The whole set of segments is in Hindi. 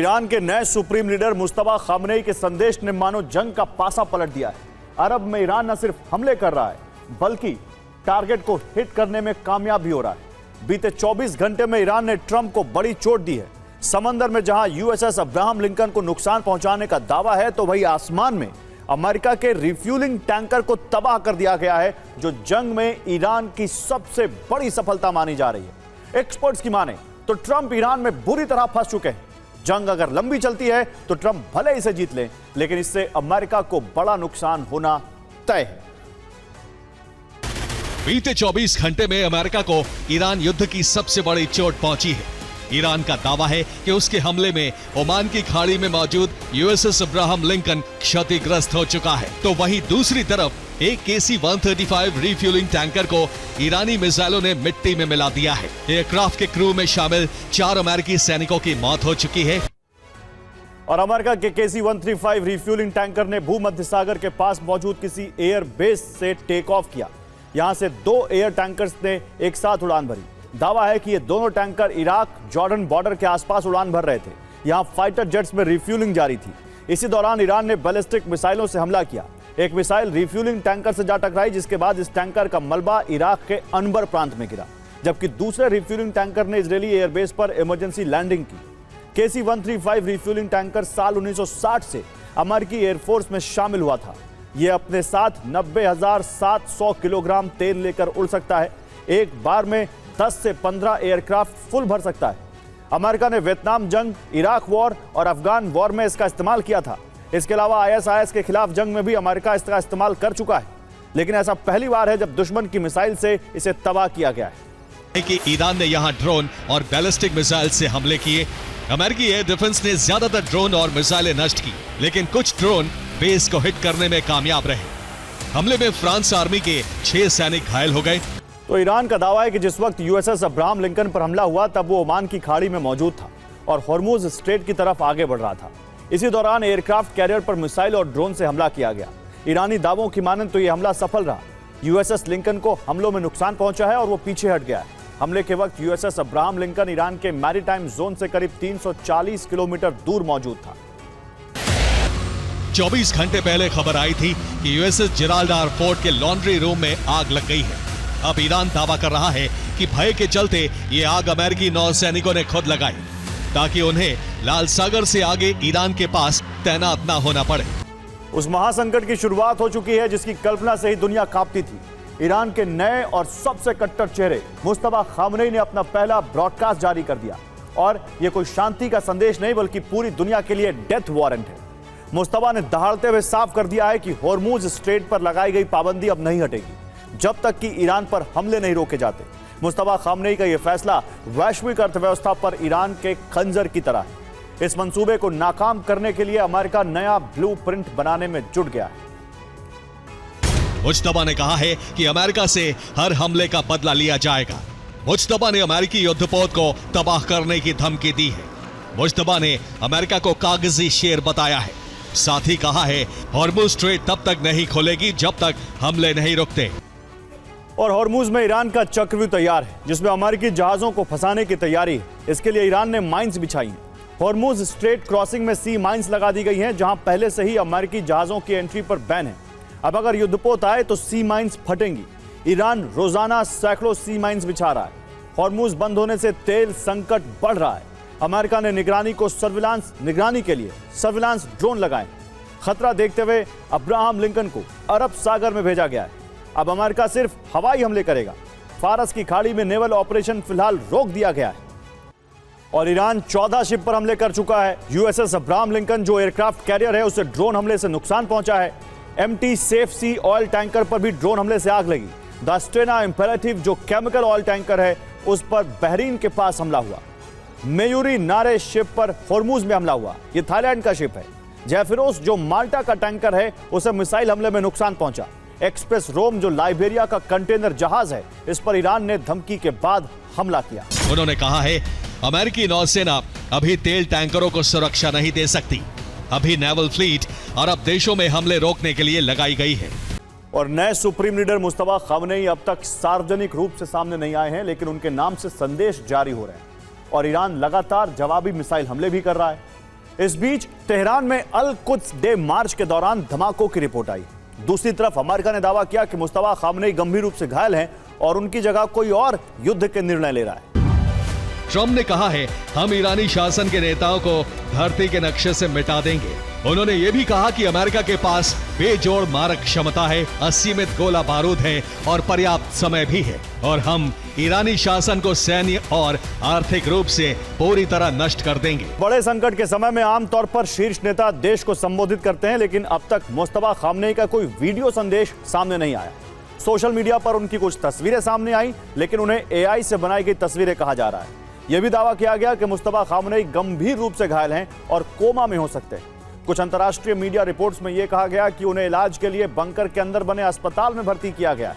ईरान के नए सुप्रीम लीडर मुस्तफा खामनेई के संदेश ने मानो जंग का पासा पलट दिया है। अरब में ईरान न सिर्फ हमले कर रहा है बल्कि टारगेट को हिट करने में कामयाब भी हो रहा है। बीते 24 घंटे में ईरान ने ट्रंप को बड़ी चोट दी है। समंदर में जहां यूएसएस अब्राहम लिंकन को नुकसान पहुंचाने का दावा है, तो वही आसमान में अमेरिका के रिफ्यूलिंग टैंकर को तबाह कर दिया गया है, जो जंग में ईरान की सबसे बड़ी सफलता मानी जा रही है। एक्सपर्ट्स की माने तो ट्रंप ईरान में बुरी तरह फंस चुके हैं। जंग अगर लंबी चलती है तो ट्रंप भले इसे जीत ले, लेकिन इससे अमेरिका को बड़ा नुकसान होना तय है। बीते 24 घंटे में अमेरिका को ईरान युद्ध की सबसे बड़ी चोट पहुंची है। ईरान का दावा है कि उसके हमले में ओमान की खाड़ी में मौजूद यूएसएस अब्राहम लिंकन क्षतिग्रस्त हो चुका है, तो वहीं दूसरी तरफ एक KC-135 रिफ्यूलिंग टैंकर को ईरानी मिसाइलों ने मिट्टी में मिला दिया है। एयरक्राफ्ट के क्रू में शामिल 4 अमेरिकी सैनिकों की मौत हो चुकी है। और अमेरिका के KC-135 रिफ्यूलिंग टैंकर ने भूमध्य सागर के पास मौजूद किसी एयर बेस से टेक ऑफ किया। यहां से 2 एयर टैंकर्स ने एक साथ उड़ान भरी। दावा है कि ये दोनों टैंकर इराक जॉर्डन बॉर्डर के आसपास उड़ान भर रहे थे। यहां फाइटर जेट्स में रिफ्यूलिंग जारी थी। इसी दौरान ईरान ने बैलिस्टिक मिसाइलों से हमला किया। एक मिसाइल रिफ्यूलिंग टैंकर से जा टकराई, जिसके बाद इस टैंकर का मलबा इराक के अनबर प्रांत में गिरा, जबकि दूसरे रिफ्यूलिंग टैंकर ने इजरायली एयरबेस पर इमरजेंसी लैंडिंग की। KC-135 रिफ्यूलिंग टैंकर साल 1960 से अमेरिकी एयरफोर्स में शामिल हुआ था। यह अपने साथ 90,700 किलोग्राम तेल लेकर उड़ सकता है। एक बार में 10 से 15 एयरक्राफ्ट फुल भर सकता है। अमेरिका ने वियतनाम जंग, इराक वॉर और अफगान वॉर में इसका इस्तेमाल किया था। इसके अलावा ISIS के खिलाफ जंग में भी अमेरिका इसका इस्तेमाल कर चुका है, लेकिन ऐसा पहली बार है जब दुश्मन की मिसाइल से इसे तबाह किया गया है। कि ईरान ने यहां ड्रोन और बैलिस्टिक मिसाइल से हमले किए। अमेरिकी एयर डिफेंस ने ज्यादातर ड्रोन और मिसाइलें नष्ट की, लेकिन कुछ ड्रोन बेस को हिट करने में कामयाब रहे। हमले में फ्रांस आर्मी के 6 सैनिक घायल हो गए। तो ईरान का दावा है कि जिस वक्त यूएसएस अब्राहम लिंकन पर हमला हुआ, तब वो ओमान की खाड़ी में मौजूद था और हॉर्मुज स्ट्रेट की तरफ आगे बढ़ रहा था। इसी दौरान एयरक्राफ्ट कैरियर पर मिसाइल और ड्रोन से हमला किया गया। ईरानी दावों की मानें तो यह हमला सफल रहा। यूएसएस लिंकन को हमलों में नुकसान पहुंचा है और वो पीछे हट गया है। हमले के वक्त यूएसएस अब्राहम लिंकन ईरान के मैरीटाइम जोन से करीब 340 किलोमीटर दूर मौजूद था। 24 घंटे पहले खबर आई थी कि यूएसएस जिब्राल्टार फोर्ट के लॉन्ड्री रूम में आग लग गई है। अब ईरान दावा कर रहा है कि भय के चलते ये आग अमेरिकी नौसैनिकों ने खुद लगाई, ताकि उन्हें लाल सागर से आगे ईरान के पास तैनात ना होना पड़े। उस महासंकट की शुरुआत हो चुकी है जिसकी कल्पना से ही दुनिया कांपती थी। ईरान के नए और सबसे कट्टर चेहरे मुस्तफा खामनेई ने अपना पहला ब्रॉडकास्ट जारी कर दिया, और यह कोई शांति का संदेश नहीं बल्कि पूरी दुनिया के लिए डेथ वारंट है। मुस्तफा ने दहाड़ते हुए साफ कर दिया है कि हॉर्मुज स्ट्रेट पर लगाई गई पाबंदी अब नहीं हटेगी जब तक कि ईरान पर हमले नहीं रोके जाते। मुस्तफा खामनेई का यह फैसला वैश्विक अर्थव्यवस्था पर ईरान के खंजर की तरह है। इस मंसूबे को नाकाम करने के लिए अमेरिका नया ब्लूप्रिंट बनाने में जुट गया है। मुज्तबा ने कहा है कि अमेरिका से हर हमले का बदला लिया जाएगा। मुज्तबा ने अमेरिकी युद्धपोत को तबाह करने की धमकी दी है। मुज्तबा ने अमेरिका को कागजी शेर बताया है। साथ ही कहा है हॉर्मुज स्ट्रेट तब तक नहीं खुलेगी जब तक हमले नहीं रुकते। और हॉर्मुज में ईरान का चक्रव्यूह तैयार है, जिसमें अमेरिकी जहाजों को फंसाने की तैयारी है। इसके लिए ईरान ने माइंस बिछाई हैं। हॉर्मुज स्ट्रेट क्रॉसिंग में सी माइंस लगा दी गई हैं, जहां पहले से ही अमेरिकी जहाजों की एंट्री पर बैन है। अब अगर युद्धपोत आए तो सी माइंस फटेंगी। ईरान रोजाना सैकड़ों सी माइंस बिछा रहा है। हॉर्मुज बंद होने से तेल संकट बढ़ रहा है। अमेरिका ने निगरानी के लिए सर्विलांस ड्रोन लगाए। खतरा देखते हुए अब्राहम लिंकन को अरब सागर में भेजा गया है। अब अमेरिका सिर्फ हवाई हमले करेगा। फारस की खाड़ी में नेवल ऑपरेशन फिलहाल रोक दिया गया है। और ईरान 14 शिप पर हमले कर चुका है। यूएसएस अब्राहम लिंकन जो एयरक्राफ्ट कैरियर है, उसे ड्रोन हमले से नुकसान पहुंचा है। MT सेफ सी ऑयल टैंकर पर भी ड्रोन हमले से आग लगी। द स्टेना इंपेरेटिव जो केमिकल ऑयल टैंकर है, उस पर बहरीन के पास हमला हुआ। मेयूरी नारे शिप पर हॉर्मुज में हमला हुआ। यह थाईलैंड का शिप है। जयफिरोस जो माल्टा का टैंकर है, उसे मिसाइल हमले में नुकसान पहुंचा। एक्सप्रेस रोम जो लाइबेरिया का कंटेनर जहाज है, इस पर ईरान ने धमकी के बाद हमला किया। उन्होंने कहा है अमेरिकी नौसेना अभी तेल टैंकरों को सुरक्षा नहीं दे सकती। अभी नेवल फ्लीट अरब देशों में हमले रोकने के लिए लगाई गई है। और नए सुप्रीम लीडर मुस्तफा खामनेई अब तक सार्वजनिक रूप से सामने नहीं आए हैं, लेकिन उनके नाम से संदेश जारी हो रहे हैं और ईरान लगातार जवाबी मिसाइल हमले भी कर रहा है। इस बीच तेहरान में अल कुद्स डे मार्च के दौरान धमाकों की रिपोर्ट आई। दूसरी तरफ अमेरिका ने दावा किया कि मुस्तफा खामनेई गंभीर रूप से घायल हैं और उनकी जगह कोई और युद्ध के निर्णय ले रहा है। ट्रंप ने कहा है, हम ईरानी शासन के नेताओं को धरती के नक्शे से मिटा देंगे। उन्होंने ये भी कहा कि अमेरिका के पास बेजोड़ मारक क्षमता है, असीमित गोला बारूद है और पर्याप्त समय भी है, और हम ईरानी शासन को सैन्य और आर्थिक रूप से पूरी तरह नष्ट कर देंगे। बड़े संकट के समय में आमतौर पर शीर्ष नेता देश को संबोधित करते हैं, लेकिन अब तक मुस्तफा खामनेई का कोई वीडियो संदेश सामने नहीं आया। सोशल मीडिया पर उनकी कुछ तस्वीरें सामने आई, लेकिन उन्हें AI से बनाई गई तस्वीरें कहा जा रहा है। यह भी दावा किया गया कि मुस्तफा खामनेई गंभीर रूप से घायल हैं और कोमा में हो सकते हैं। कुछ अंतर्राष्ट्रीय मीडिया रिपोर्ट्स में यह कहा गया कि उन्हें इलाज के लिए बंकर के अंदर बने अस्पताल में भर्ती किया गया है।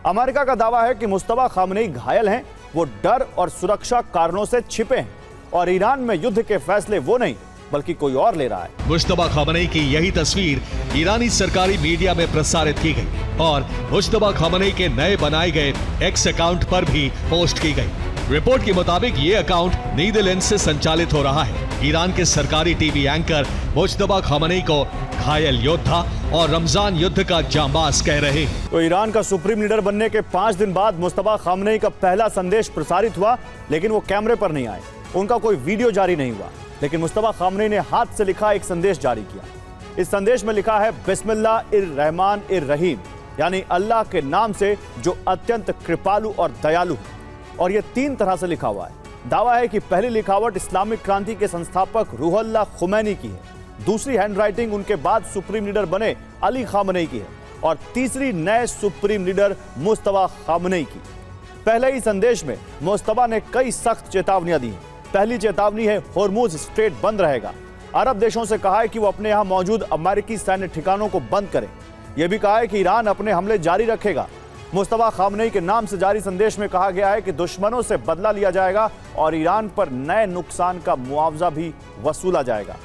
अमेरिका का दावा है कि मुस्तफा खामनेई घायल हैं, वो डर और सुरक्षा कारणों से छिपे हैं और ईरान में युद्ध के फैसले वो नहीं बल्कि कोई और ले रहा है। मुस्तफा खामनेई की यही तस्वीर ईरानी सरकारी मीडिया में प्रसारित की गई और मुस्तफा खामनेई के नए बनाए गए एक्स अकाउंट पर भी पोस्ट की गई। रिपोर्ट के मुताबिक ये अकाउंट नीदरलैंड से संचालित हो रहा है। ईरान के सरकारी टीवी एंकर मुस्तफा खामनेई को घायल योद्धा और रमजान युद्ध का जांबाज कह रहे हैं। तो ईरान का सुप्रीम लीडर बनने के 5 दिन बाद मुस्तफा खामनेई का पहला संदेश प्रसारित हुआ, लेकिन वो कैमरे पर नहीं आए, उनका कोई वीडियो जारी नहीं हुआ। लेकिन मुस्तफा खामनेई ने हाथ से लिखा एक संदेश जारी किया। इस संदेश में लिखा है, बिस्मिल्लाहिर्रहमानिर्रहीम, यानी अल्लाह के नाम से जो अत्यंत कृपालु और दयालु है। और यह 3 तरह से लिखा हुआ है। दावा है कि पहली लिखावट इस्लामिक क्रांति के संस्थापक रूहुल्लाह खुमैनी की है, दूसरी हैंडराइटिंग उनके बाद सुप्रीम लीडर बने अली खामनेई की है और तीसरी नए सुप्रीम लीडर मुस्तफा खामनेई की। पहले ही संदेश में मुस्तफा ने कई सख्त चेतावनियां दी हैं। पहली चेतावनी है, होर्मुज स्ट्रेट बंद रहेगा। अरब देशों से कहा है कि वो अपने यहां मौजूद अमेरिकी सैन्य ठिकानों को बंद करें। यह भी कहा है कि ईरान अपने हमले जारी रखेगा। मुस्तफा खामनेई के नाम से जारी संदेश में कहा गया है कि दुश्मनों से बदला लिया जाएगा और ईरान पर नए नुकसान का मुआवजा भी वसूला जाएगा।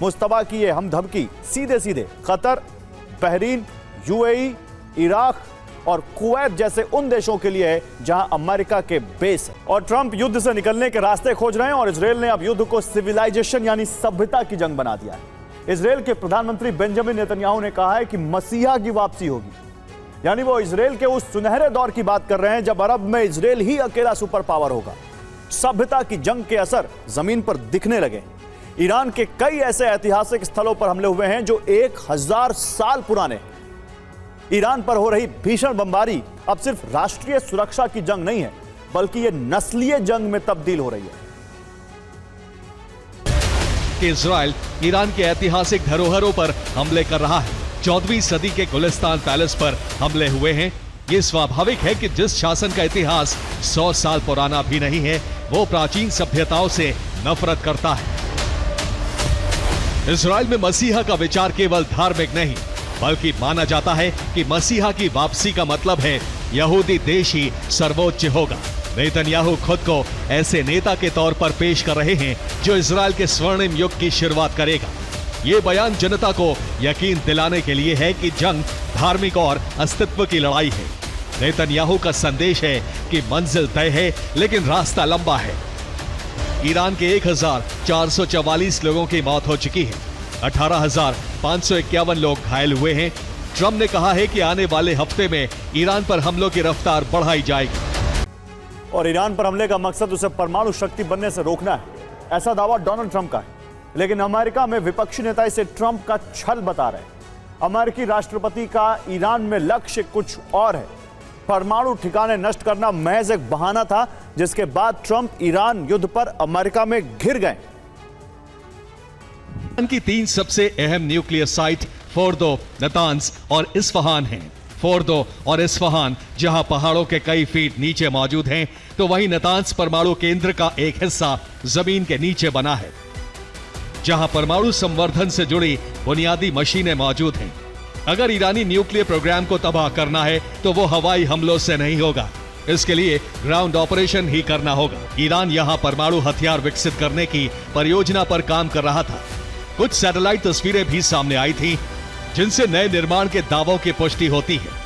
मुस्तफा की यह हमधमकी सीधे सीधे कतर, बहरीन, UAE, इराक और कुवैत जैसे उन देशों के लिए है जहां अमेरिका के बेस है। और ट्रंप युद्ध से निकलने के रास्ते खोज रहे हैं और इजरायल ने अब युद्ध को सिविलाइजेशन यानी सभ्यता की जंग बना दिया है। इजरायल के प्रधानमंत्री बेंजामिन नेतन्याहू ने कहा है कि मसीहा की वापसी होगी, यानी वो इजरायल के उस सुनहरे दौर की बात कर रहे हैं जब अरब में इजरायल ही अकेला सुपर पावर होगा। सभ्यता की जंग के असर जमीन पर दिखने लगे। ईरान के कई ऐसे ऐतिहासिक स्थलों पर हमले हुए हैं जो 1000 साल पुराने। ईरान पर हो रही भीषण बमबारी अब सिर्फ राष्ट्रीय सुरक्षा की जंग नहीं है, बल्कि यह नस्लीय जंग में तब्दील हो रही है। इजरायल ईरान के ऐतिहासिक धरोहरों पर हमले कर रहा है। 14वीं सदी के गुलिस्तान पैलेस पर हमले हुए हैं। ये स्वाभाविक है कि जिस शासन का इतिहास 100 साल पुराना भी नहीं है, वो प्राचीन सभ्यताओं से नफरत करता है। इजरायल में मसीहा का विचार केवल धार्मिक नहीं, बल्कि माना जाता है कि मसीहा की वापसी का मतलब है यहूदी देश ही सर्वोच्च होगा। नेतन्याहू खुद को ऐसे नेता के तौर पर पेश कर रहे हैं जो इजरायल के स्वर्णिम युग की शुरुआत करेगा। ये बयान जनता को यकीन दिलाने के लिए है कि जंग धार्मिक और अस्तित्व की लड़ाई है। नेतन्याहू का संदेश है कि मंजिल तय है, लेकिन रास्ता लंबा है। ईरान के 1444 लोगों की मौत हो चुकी है, 18,551 लोग घायल हुए हैं। ट्रंप ने कहा है कि आने वाले हफ्ते में ईरान पर हमलों की रफ्तार बढ़ाई जाएगी। और ईरान पर हमले का मकसद उसे परमाणु शक्ति बनने से रोकना है, ऐसा दावा डोनाल्ड ट्रंप का है। लेकिन अमेरिका में विपक्षी नेता इसे ट्रंप का छल बता रहे हैं। अमेरिकी राष्ट्रपति का ईरान में लक्ष्य कुछ और है। परमाणु ठिकाने नष्ट करना महज एक बहाना था, जिसके बाद ट्रंप ईरान युद्ध पर अमेरिका में घिर गए। ईरान की 3 सबसे अहम न्यूक्लियर साइट फोर्दो, नतांज और इस्फहान हैं। फोर्दो और इस्फहान जहां पहाड़ों के कई फीट नीचे मौजूद हैं, तो वहीं नतांज परमाणु केंद्र का एक हिस्सा जमीन के नीचे बना है, जहां परमाणु संवर्धन से जुड़ी बुनियादी मशीनें मौजूद हैं। अगर ईरानी न्यूक्लियर प्रोग्राम को तबाह करना है तो वो हवाई हमलों से नहीं होगा, इसके लिए ग्राउंड ऑपरेशन ही करना होगा। ईरान यहां परमाणु हथियार विकसित करने की परियोजना पर काम कर रहा था। कुछ सैटेलाइट तस्वीरें भी सामने आई थी, जिनसे नए निर्माण के दावों की पुष्टि होती है।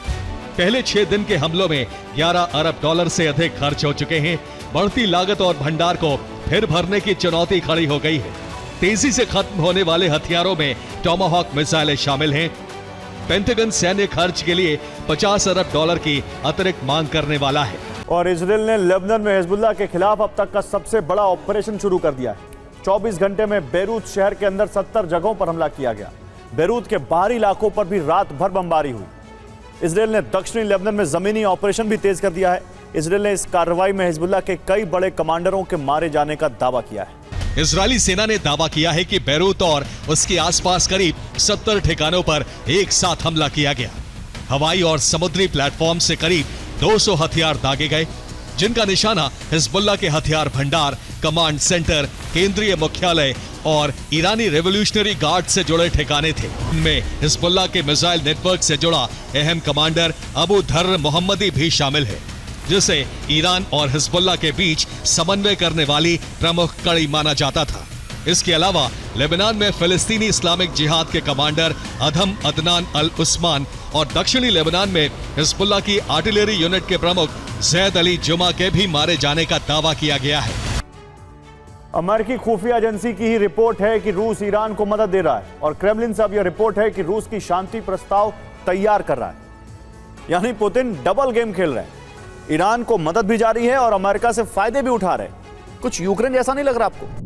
पहले 6 दिन के हमलों में $11 अरब से अधिक खर्च हो चुके हैं। बढ़ती लागत और भंडार को फिर भरने की चुनौती खड़ी हो गई है। तेजी से खत्म होने वाले हथियारों में टोमाहॉक मिसाइलें शामिल हैं। पेंटागन सैन्य खर्च के लिए 50 अरब डॉलर की अतिरिक्त मांग करने वाला है। और इजराइल ने लेबनान में हिजबुल्लाह के खिलाफ अब तक का सबसे बड़ा ऑपरेशन शुरू कर दिया है। 24 घंटे में बेरूत शहर के अंदर 70 जगहों पर हमला किया गया। बेरूत के बाहरी इलाकों पर भी रात भर बमबारी हुई। इजराइल ने दक्षिणी लेबनान में जमीनी ऑपरेशन भी तेज कर दिया है। इजराइल ने इस कार्रवाई में हिजबुल्लाह के कई बड़े कमांडरों के मारे जाने का दावा किया है। इजरायली सेना ने दावा किया है कि बेरूत और उसके आसपास करीब 70 ठिकानों पर एक साथ हमला किया गया। हवाई और समुद्री प्लेटफॉर्म से करीब 200 हथियार दागे गए, जिनका निशाना हिजबुल्लाह के हथियार भंडार, कमांड सेंटर, केंद्रीय मुख्यालय और ईरानी रेवोल्यूशनरी गार्ड से जुड़े ठिकाने थे। इनमें हिजबुल्लाह के मिसाइल नेटवर्क से जुड़ा अहम कमांडर अबू धर्र मोहम्मदी भी शामिल है, जिसे ईरान और हिजबुल्लाह के बीच समन्वय करने वाली प्रमुख कड़ी माना जाता था। इसके अलावा लेबनान में फिलिस्तीनी इस्लामिक जिहाद के कमांडर अधम अदनान अल उस्मान और दक्षिणी लेबनान में हिजबुल्लाह की आर्टिलरी यूनिट के प्रमुख जैद अली जुमा के भी मारे जाने का दावा किया गया है। अमेरिकी खुफिया एजेंसी की ही रिपोर्ट है कि रूस ईरान को मदद दे रहा है और क्रेमलिन से अब यह रिपोर्ट है कि रूस की शांति प्रस्ताव तैयार कर रहा है। यानी पुतिन डबल गेम खेल रहे हैं। ईरान को मदद भी जारी है और अमेरिका से फायदे भी उठा रहे हैं। कुछ यूक्रेन जैसा नहीं लग रहा आपको?